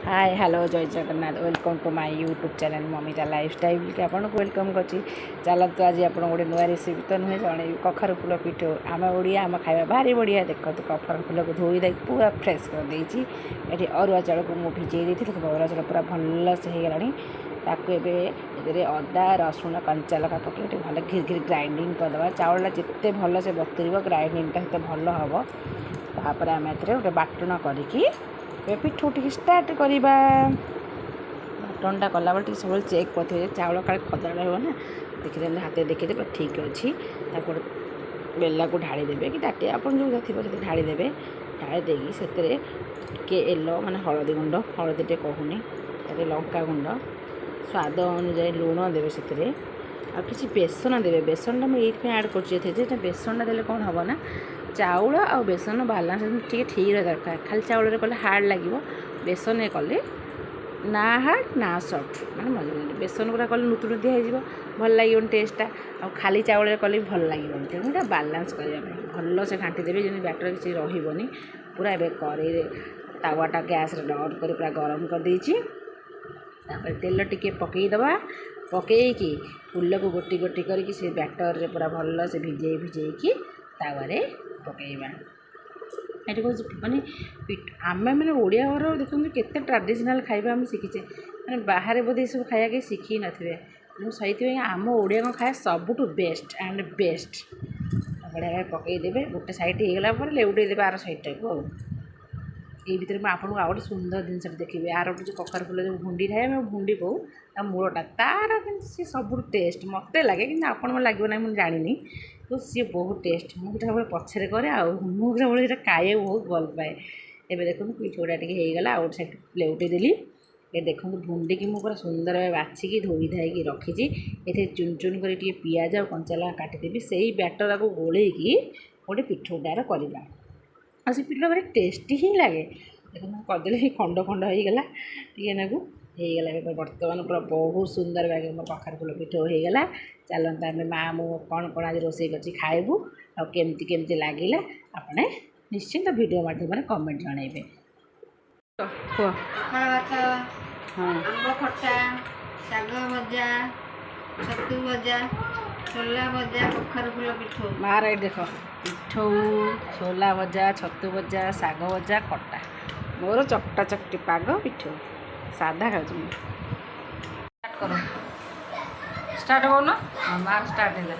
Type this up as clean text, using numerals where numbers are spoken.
हाय hello जय Jagannath welcome to my YouTube channel Mamita lifestyle के आपको वेलकम करछि। चलत आज आप गोटे नुआ रेसिपी तो नुहे जन कखर फूल पिठो आम ओडिया आम खाଇବା भारी बढ़िया। देखो तो कखर फूल को धोई दे पूरा फ्रेश कर देछि। एठी अरुआ चाउल को मु भिजई देथि अरुआ चाउल पूरा भल से हो गलानी। ताको एबे अदा रसुण कंचा लगा पकड़ भल घिर घिर ग्राइंडिंग करदे। चाउल जिते भल से बतुर ग्राइंडिंगटा सेते भल हम। तापर आम गोटे बाटण करिकी पिठू टी स्टार्ट करवा। बाटनटा कला बेल सब चेक करते चाउल काले खदड़ा रहा ना देखिए हाथ देखिए पूरा ठीक अच्छी। बेला को ढाड़ी देवे कि ताटे आप जो थी ढाड़ी देवे। ढाड़ी देगी से येलो माने हलदी गुंड हलदी कहूनी लंका गुंड स्वाद अनुजाई लुण देवे से किसी बेसन देवे। बेसनटा मुझे ये आड कर बेसनटा देले कौन हम ना चाउल आ बेसन बालांस ठीक रहा दरकार। खाली चाउल कले हार्ड लगे बेसन कले ना हार्ड ना सफ्ट माने मजा लगे। बेसन गुरा कले नुतुनुतिया हो भल लगे टेस्टा आ खाली चाउल कले भल लगे। तेणु बालांस करने भल से घाटी देवे जमी बैटर किसी रही पूरा ए कड़े तावाटा गैस ऑन कर पूरा गरम कर देछि। तेल टिके पकईदबा पकईकी फूल को गोटी गोटी करके से बैटर रे पूरा भल से भिजेकी तावारे पकईबा। ये कौन माने आम मैंने ओडिया घर देखो केते ट्राडिशनल खाଇବା आम शिखीचे मैंने बाहर बोधे सब खाया के शिखी नथिबे। सही आम ओडिया खाया सबुठ बेस्ट एंड बेस्ट। बढ़िया पकईदेवे गोटे साइड हो गला लेउटे देवे आर साइडटा को। ये भितर मैं आपको आउ गोटे सुंदर जिनस देखिए आर जो कखर फूल जो भुंडी थाए भुंडी कहूँ मूलटा तार सी सब टेस्ट मत लगे कि आपन लगे ना मुझे जानी तो सी बहुत टेस्ट मुझे सब पछरे कै मुझे सब खाए बहुत भल पाए। एवं देखो पिठोटा टे होगला आउट साइड लेउटे देली। ये देखो भुंडी की मुझे पूरा सुंदर भाव बाछिकी धोई धाई रखी ये चुन चुन कर पियाज और कंचा लगा काटिदेवी से बैटर को गोलेकी गोटे पिठोटार करवा आ से पिठा भारी टेस्टी ही लगे। देखो करदे खंड खंड होगला टीनाकू होगला बर्तमान पूरा बहुत सुंदर भागे मो कखर फूल पिठ होगला। चलता आम माँ मु कौन कौन आज रोसे कर खाइबू आमती केमती लगे आपने निश्चिंत वीडियो माध्यम कमेंट जनइबे। आंब खटा शाग भजा छतु भजा छोला भजा कखर फूल पिठो मार ये देख पिठौ छोला भजा छतु भजा शाग भजा खटा मोर चकटा चकटी पाग पिठौ साधा खाऊँ। स्टार्ट करो स्टार्ट करो ना मार स्टार्ट है।